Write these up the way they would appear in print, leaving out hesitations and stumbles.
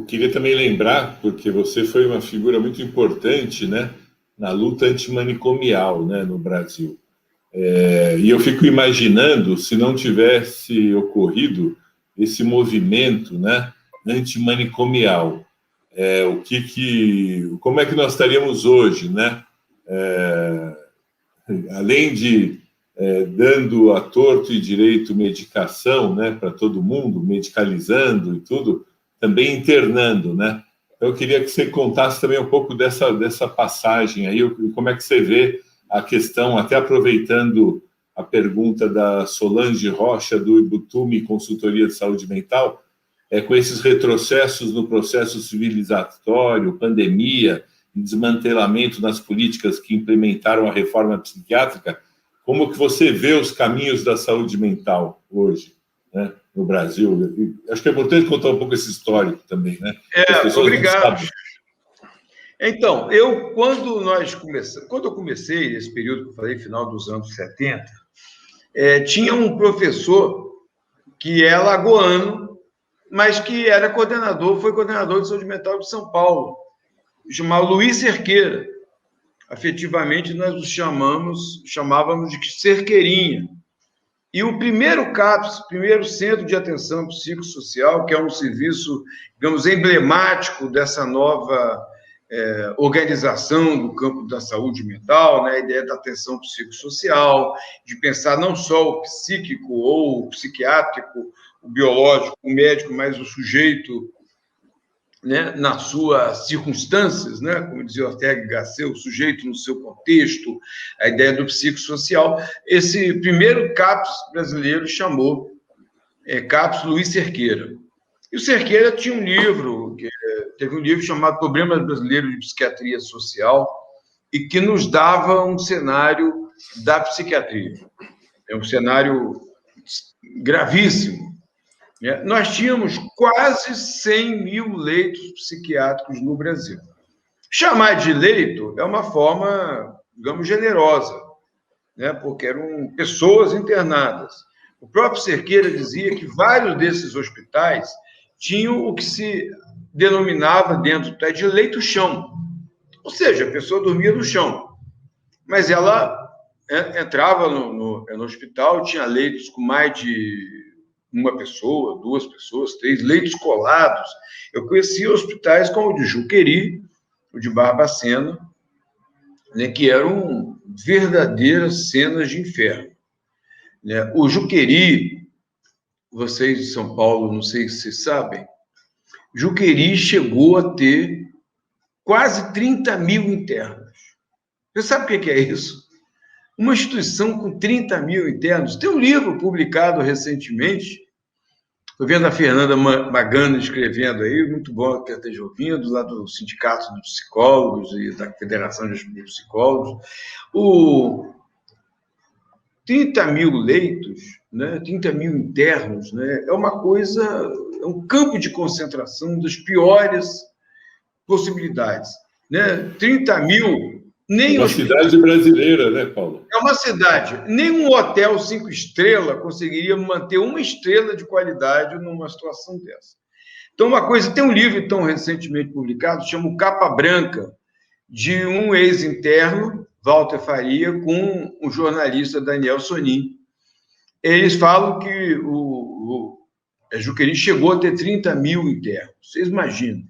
eu queria também lembrar, porque você foi uma figura muito importante, né, na luta antimanicomial, né, no Brasil. E eu fico imaginando se não tivesse ocorrido esse movimento, né, antimanicomial, como é que nós estaríamos hoje, né? Além de dando a torto e direito medicação, né, para todo mundo, medicalizando e tudo, também internando, né? Então, eu queria que você contasse também um pouco dessa passagem aí, como é que você vê a questão, até aproveitando a pergunta da Solange Rocha, do Ibutume Consultoria de Saúde Mental, com esses retrocessos no processo civilizatório, pandemia, desmantelamento nas políticas que implementaram a reforma psiquiátrica, como que você vê os caminhos da saúde mental hoje, né, no Brasil? Acho que é importante contar um pouco esse histórico também, né? As pessoas obrigado. Então, quando eu comecei esse período que eu falei, final dos anos 70, tinha um professor que é alagoano, mas que foi coordenador de saúde mental de São Paulo, chamado Luiz Cerqueira. Afetivamente, nós o chamávamos de Cerqueirinha. E o primeiro CAPS, primeiro Centro de Atenção Psicossocial, que é um serviço, digamos, emblemático dessa nova organização do campo da saúde mental, né? A ideia da atenção psicossocial, de pensar não só o psíquico ou o psiquiátrico, o biológico, o médico, mas o sujeito, né, nas suas circunstâncias, né, como dizia Ortega y Gasset, o sujeito no seu contexto, a ideia do psicossocial. Esse primeiro CAPS brasileiro chamou CAPS Luiz Cerqueira. E o Cerqueira tinha um livro, teve um livro chamado Problemas Brasileiros de Psiquiatria Social, e que nos dava um cenário da psiquiatria. É um cenário gravíssimo. Nós tínhamos quase 100 mil leitos psiquiátricos no Brasil. Chamar de leito é uma forma, digamos, generosa, né? Porque eram pessoas internadas. O próprio Cerqueira dizia que vários desses hospitais tinham o que se denominava dentro de leito-chão. Ou seja, a pessoa dormia no chão, mas ela entrava no hospital, tinha leitos com mais de uma pessoa, duas pessoas, 3 leitos colados. Eu conhecia hospitais como o de Juqueri, o de Barbacena, né, que eram verdadeiras cenas de inferno. Né? O Juqueri, vocês de São Paulo, não sei se vocês sabem, Juqueri chegou a ter quase 30 mil internos. Você sabe o que é isso? Uma instituição com 30 mil internos. Tem um livro publicado recentemente, estou vendo a Fernanda Magana escrevendo aí, muito bom que ela esteja ouvindo, lá do Sindicato dos Psicólogos e da Federação de Psicólogos. 30 mil leitos, né, 30 mil internos, né, é uma coisa, é um campo de concentração das piores possibilidades. Né? 30 mil, nem uma cidade brasileira, né, Paulo? É uma cidade. Nenhum hotel 5 estrelas conseguiria manter uma estrela de qualidade numa situação dessa. Então, tem um livro tão recentemente publicado, chama Capa Branca, de um ex-interno, Walter Faria, com o jornalista Daniel Sonin. Eles falam que o Juqueri chegou a ter 30 mil internos. Vocês imaginam.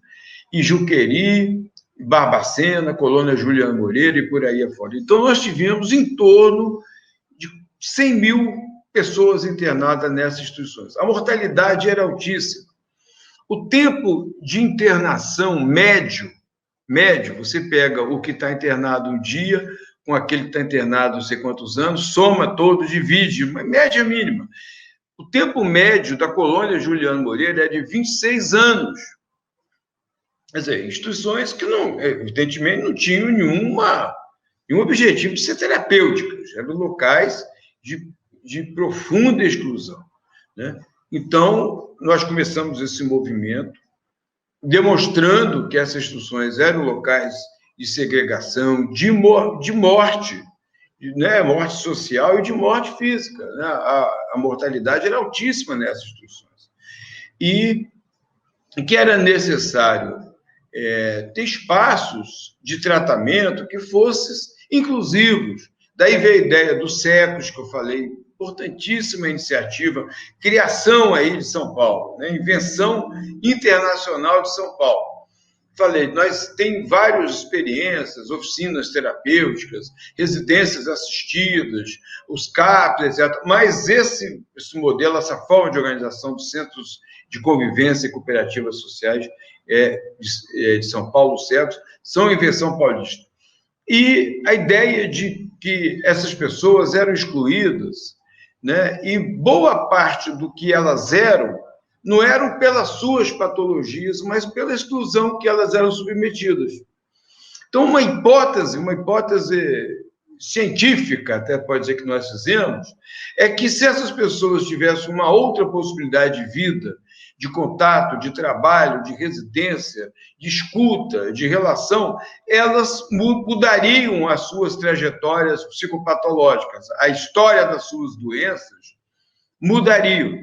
E Juqueri, Barbacena, Colônia Juliano Moreira e por aí afora. Então, nós tivemos em torno de 100 mil pessoas internadas nessas instituições. A mortalidade era altíssima. O tempo de internação médio, você pega o que está internado um dia com aquele que está internado não sei quantos anos, soma todo, divide, uma média mínima. O tempo médio da Colônia Juliano Moreira é de 26 anos. Quer dizer, instituições que, não, evidentemente, não tinham nenhum objetivo de ser terapêuticas, eram locais de profunda exclusão. Né? Então, nós começamos esse movimento demonstrando que essas instituições eram locais de segregação, de morte, né? Morte social e de morte física. Né? A mortalidade era altíssima nessas instituições. E que era necessário ter espaços de tratamento que fossem inclusivos. Daí veio a ideia dos SECOS, que eu falei, importantíssima iniciativa, criação aí de São Paulo, né? Invenção internacional de São Paulo. Falei, nós tem várias experiências, oficinas terapêuticas, residências assistidas, os CAPs, etc. Mas esse modelo, essa forma de organização dos centros de convivência e cooperativas sociais de São Paulo, SECOS, são invenção paulista. E a ideia de que essas pessoas eram excluídas, né? E boa parte do que elas eram, não eram pelas suas patologias, mas pela exclusão que elas eram submetidas. Então, uma hipótese científica, até pode dizer que nós fizemos, é que se essas pessoas tivessem uma outra possibilidade de vida, de contato, de trabalho, de residência, de escuta, de relação, elas mudariam as suas trajetórias psicopatológicas, a história das suas doenças mudariam.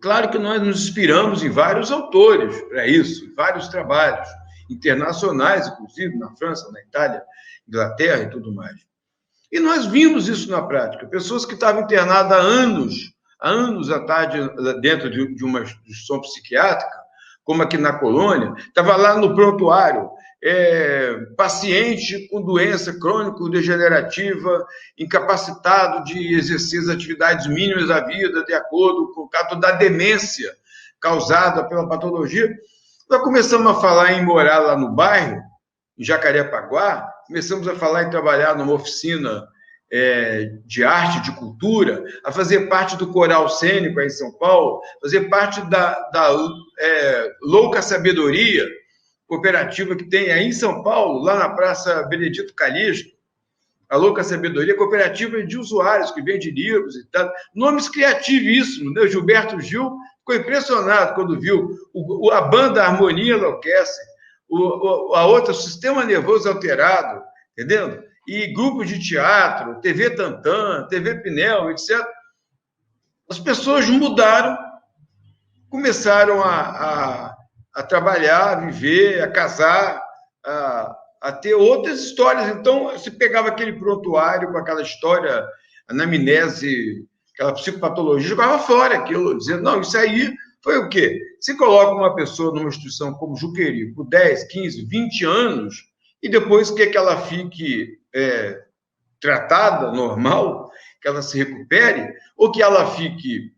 Claro que nós nos inspiramos em vários autores para isso, em vários trabalhos internacionais, inclusive na França, na Itália, Inglaterra e tudo mais. E nós vimos isso na prática. Pessoas que estavam internadas há anos à tarde, dentro de uma instituição psiquiátrica, como aqui na Colônia, estava lá no prontuário, paciente com doença crônico-degenerativa, incapacitado de exercer as atividades mínimas da vida, de acordo com o caso da demência causada pela patologia. Nós começamos a falar em morar lá no bairro, em Jacarepaguá, começamos a falar em trabalhar numa oficina de arte, de cultura, a fazer parte do coral cênico aí em São Paulo, fazer parte da Louca Sabedoria, cooperativa que tem aí em São Paulo, lá na Praça Benedito Calixto, a Louca Sabedoria, cooperativa de usuários que vende livros e tal, nomes criativíssimos, né? O Gilberto Gil ficou impressionado quando viu a banda Harmonia Enlouquece, a outra, o Sistema Nervoso Alterado, entendendo? E grupos de teatro, TV Tantã, TV Pinel, etc. As pessoas mudaram, começaram a trabalhar, a viver, a casar, a ter outras histórias. Então, se pegava aquele prontuário com aquela história, anamnese, aquela psicopatologia, jogava fora aquilo, dizendo, não, isso aí foi o quê? Se coloca uma pessoa numa instituição como Juqueri por 10, 15, 20 anos, e depois quer que ela fique tratada, normal, que ela se recupere, ou que ela fique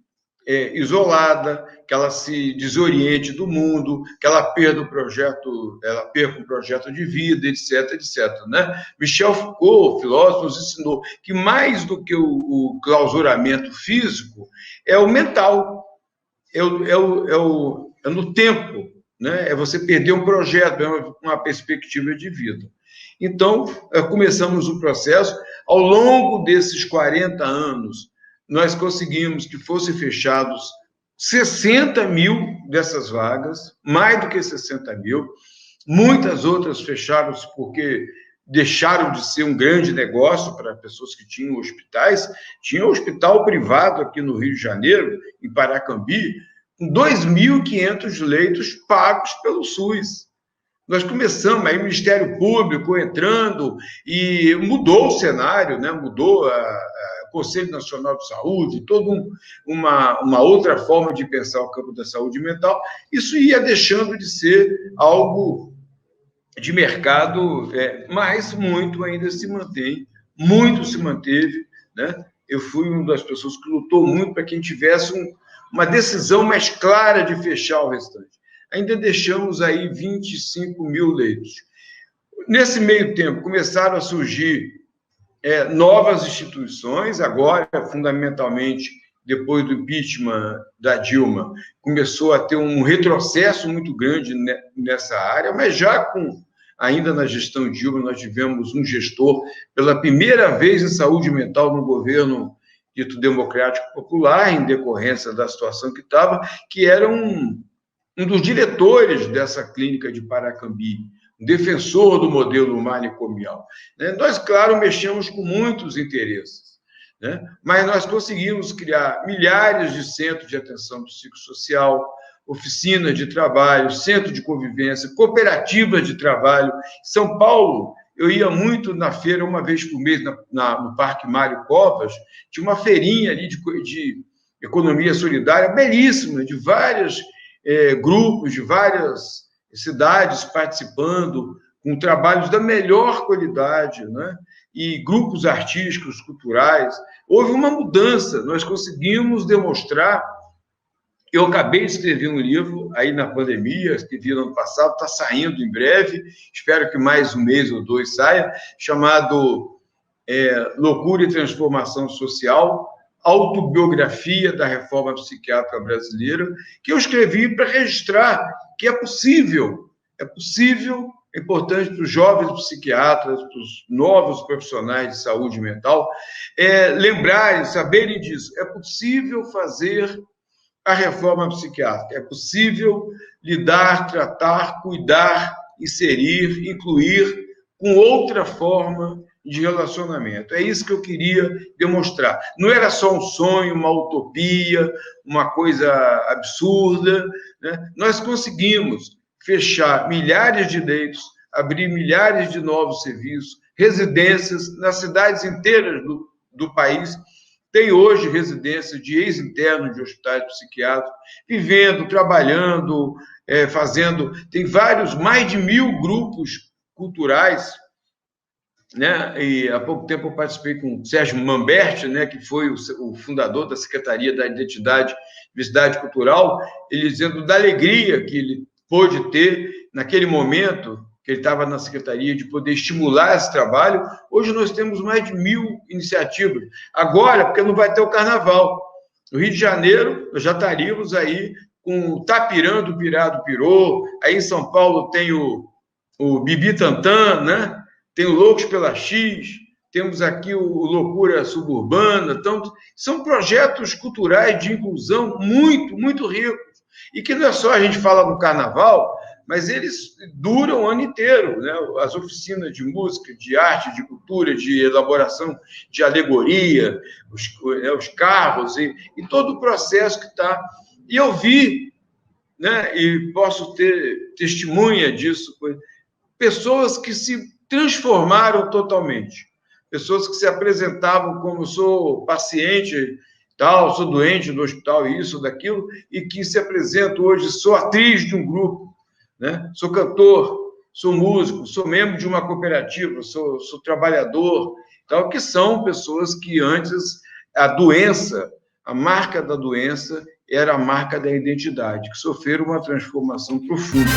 isolada, que ela se desoriente do mundo, que ela perca um projeto de vida, etc, etc, né? Michel Foucault, filósofo, nos ensinou que mais do que o clausuramento físico é o mental, é no tempo, né? É você perder um projeto, uma perspectiva de vida. Então, começamos o processo. Ao longo desses 40 anos, nós conseguimos que fossem fechados 60 mil dessas vagas, mais do que 60 mil. Muitas outras fecharam-se porque deixaram de ser um grande negócio para pessoas que tinham hospitais. Tinha um hospital privado aqui no Rio de Janeiro, em Paracambi, com 2.500 leitos pagos pelo SUS. Nós começamos aí o Ministério Público entrando e mudou o cenário, né? Mudou o Conselho Nacional de Saúde, toda uma outra forma de pensar o campo da saúde mental. Isso ia deixando de ser algo de mercado, mas muito ainda se mantém, muito se manteve, né? Eu fui uma das pessoas que lutou muito para que a gente tivesse uma decisão mais clara de fechar o restante. Ainda deixamos aí 25 mil leitos. Nesse meio tempo, começaram a surgir novas instituições, agora, fundamentalmente, depois do impeachment da Dilma, começou a ter um retrocesso muito grande nessa área, mas já ainda na gestão Dilma, nós tivemos um gestor, pela primeira vez em saúde mental no governo dito democrático popular, em decorrência da situação que estava, que era um dos diretores dessa clínica de Paracambi, um defensor do modelo manicomial. Nós, claro, mexemos com muitos interesses, né? Mas nós conseguimos criar milhares de centros de atenção psicossocial, oficinas de trabalho, centro de convivência, cooperativas de trabalho. São Paulo, eu ia muito na feira uma vez por mês, no Parque Mário Covas, tinha uma feirinha ali de economia solidária belíssima, de vários grupos, de várias cidades participando, com trabalhos da melhor qualidade, né? E grupos artísticos, culturais. Houve uma mudança, nós conseguimos demonstrar. Eu acabei de escrever um livro aí na pandemia, escrevi no ano passado, está saindo em breve, espero que mais um mês ou dois saia, chamado Loucura e Transformação Social, autobiografia da reforma psiquiátrica brasileira, que eu escrevi para registrar que é possível, é importante para os jovens psiquiatras, para os novos profissionais de saúde mental, lembrarem, saberem disso. É possível fazer a reforma psiquiátrica, é possível lidar, tratar, cuidar, inserir, incluir com outra forma de relacionamento. É isso que eu queria demonstrar. Não era só um sonho, uma utopia, uma coisa absurda, né? Nós conseguimos fechar milhares de leitos, abrir milhares de novos serviços, residências nas cidades inteiras do país. Tem hoje residências de ex-internos de hospitais psiquiátricos, vivendo, trabalhando, fazendo. Tem mais de 1.000 grupos culturais, né? E há pouco tempo eu participei com o Sérgio Mamberti, né, que foi o fundador da Secretaria da Identidade e Diversidade Cultural, ele dizendo da alegria que ele pôde ter naquele momento que ele estava na secretaria, de poder estimular esse trabalho. Hoje nós temos mais de 1.000 iniciativas. Agora, porque não vai ter o carnaval. No Rio de Janeiro, nós já estaríamos aí com o Tapirã do Pirá do Pirô, aí em São Paulo tem o Bibi Tantã, né? Tem o Loucos pela X, temos aqui o Loucura Suburbana. Então, são projetos culturais de inclusão muito, muito ricos. E que não é só a gente fala no carnaval, mas eles duram o ano inteiro, né? As oficinas de música, de arte, de cultura, de elaboração de alegoria, os carros e todo o processo que está. E eu vi, né? E posso ter testemunha disso, pessoas que se transformaram totalmente, pessoas que se apresentavam como eu sou paciente, tal, sou doente no hospital, isso, daquilo, e que se apresentam hoje, sou atriz de um grupo, né? Sou cantor, sou músico, sou membro de uma cooperativa, sou trabalhador, tal, que são pessoas que antes a doença, a marca da doença era a marca da identidade, que sofreram uma transformação profunda.